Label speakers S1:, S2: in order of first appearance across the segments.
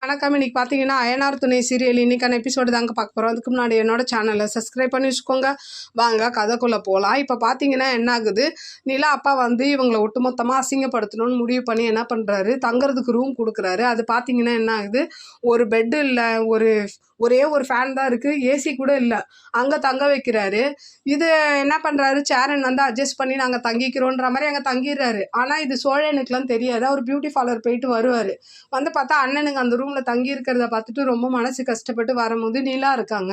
S1: வணக்கம். இன்னைக்கு பார்த்தீங்கன்னா அயனார் துணை சீரியல் இன்னைக்கான எபிசோடு தாங்க பார்க்க போகிறோம். அதுக்கு முன்னாடி என்னோட சேனலை சப்ஸ்கிரைப் பண்ணி வச்சுக்கோங்க. வாங்க கதைக்குள்ளே போகலாம். இப்போ பார்த்தீங்கன்னா என்ன ஆகுது, நிலா அப்பா வந்து இவங்களை ஒட்டுமொத்தமாக அசிங்கப்படுத்தணும்னு முடிவு பண்ணி என்ன பண்ணுறாரு, தங்குறதுக்கு ரூம் கொடுக்குறாரு. அது பார்த்தீங்கன்னா என்ன ஆகுது, ஒரு பெட்டு இல்லை, ஒரே ஒரு ஃபேன் தான் இருக்குது, ஏசி கூட இல்லை, அங்கே தங்க வைக்கிறாரு. இது என்ன பண்ணுறாரு, சேரன் வந்து அட்ஜஸ்ட் பண்ணி நாங்கள் தங்கிக்கிறோன்ற மாதிரி அங்கே தங்கிடுறாரு. ஆனால் இது சோழனுக்குலாம் தெரியாது. அவர் பியூட்டி பார்லர் போயிட்டு வருவார். வந்து பார்த்தா அண்ணனுங்க அந்த ரூமில் தங்கி இருக்கிறத பார்த்துட்டு ரொம்ப மனசு கஷ்டப்பட்டு வரும்போது நிலா இருக்காங்க.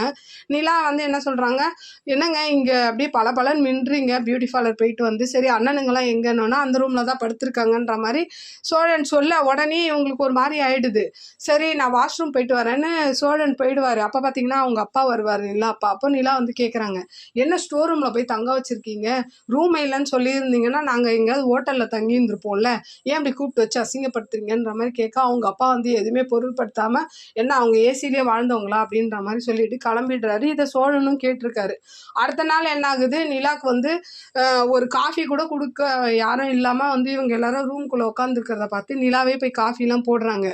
S1: நிலா வந்து என்ன சொல்கிறாங்க, என்னங்க இங்கே அப்படியே பலன்னு மின்றீங்க, பியூட்டி பார்லர் போயிட்டு வந்து. சரி அண்ணனுங்களாம் எங்கன்னா அந்த ரூமில் தான் படுத்திருக்காங்கன்ற மாதிரி சோழன் சொல்ல உடனே இவங்களுக்கு ஒரு மாதிரி ஆயிடுது. சரி நான் வாஷ்ரூம் போயிட்டு வரேன்னு சோழன் போயிடுவார். அப்போ பார்த்தீங்கன்னா அவங்க அப்பா வருவார், நிலா அப்பா. அப்போ நிலா வந்து கேட்குறாங்க, என்ன ஸ்டோர் ரூமில் போய் தங்க வச்சுருக்கீங்க, ரூம் இல்லைன்னு சொல்லியிருந்தீங்கன்னா நாங்கள் எங்கேயாவது ஹோட்டலில் தங்கி இருந்திருப்போம்ல, ஏன் அப்படி கூப்பிட்டு வச்சு அசிங்கப்படுத்துறீங்கன்ற மாதிரி கேட்க அவங்க அப்பா வந்து எதுவுமே பொருட்படுத்தாமல் என்ன அவங்க ஏசிலேயே வாழ்ந்தவங்களா அப்படின்ற மாதிரி சொல்லிட்டு கிளம்பிடுறாரு. இதை சோழனும் கேட்டிருக்காரு. அடுத்த நாள் என்ன ஆகுது, நிலாவுக்கு வந்து ஒரு காஃபி கூட கொடுக்க யாரும் இல்லாமல் வந்து இவங்க எல்லாரும் ரூம்குள்ளே உட்காந்துருக்கிறத பார்த்து நிலாவே போய் காஃபிலாம் போடுறாங்க.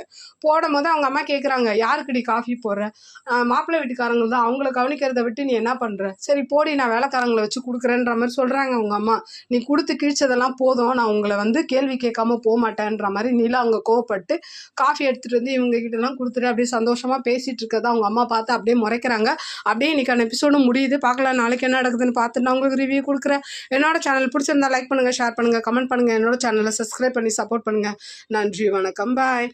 S1: போடும் போது அவங்க அம்மா கேட்குறாங்க, யாருக்குடி காஃபி போடுற, மாப்பிள்ளை வீட்டுக்காரங்க தான், அவங்கள கவனிக்கிறத விட்டு நீ என்ன பண்ணுற, சரி போடி நான் வேலைக்காரங்களை வச்சு கொடுக்குறேன்ற மாதிரி சொல்கிறாங்க அவங்க அம்மா. நீ கொடுத்து கிழிச்சதெல்லாம் போதும், நான் உங்களை வந்து கேள்வி கேட்காம போக மாட்டேன்ற மாதிரி நிலா அவங்க கோவப்பட்டு காஃபி எடுத்துகிட்டு வந்து இவங்க கிட்டலாம் கொடுத்துட்டு அப்படியே சந்தோஷமாக பேசிகிட்டு இருக்கிறத அவங்க அம்மா பார்த்து அப்படியே முறைக்கிறாங்க. அப்படியே இன்னைக்கான எபிசோடு முடியுது. பார்க்கலாம் நாளைக்கு என்ன நடக்குதுன்னு பார்த்துட்டு நான் உங்களுக்கு ரிவ்யூ கொடுக்குறேன். என்னோட சேனல் பிடிச்சிருந்தா லைக் பண்ணுங்கள், ஷேர் பண்ணுங்கள், கமெண்ட் பண்ணுங்கள். என்னோட சேனலை சப்ஸ்கிரைப் பண்ணி சப்போர்ட் பண்ணுங்கள். நன்றி, வணக்கம், பாய்.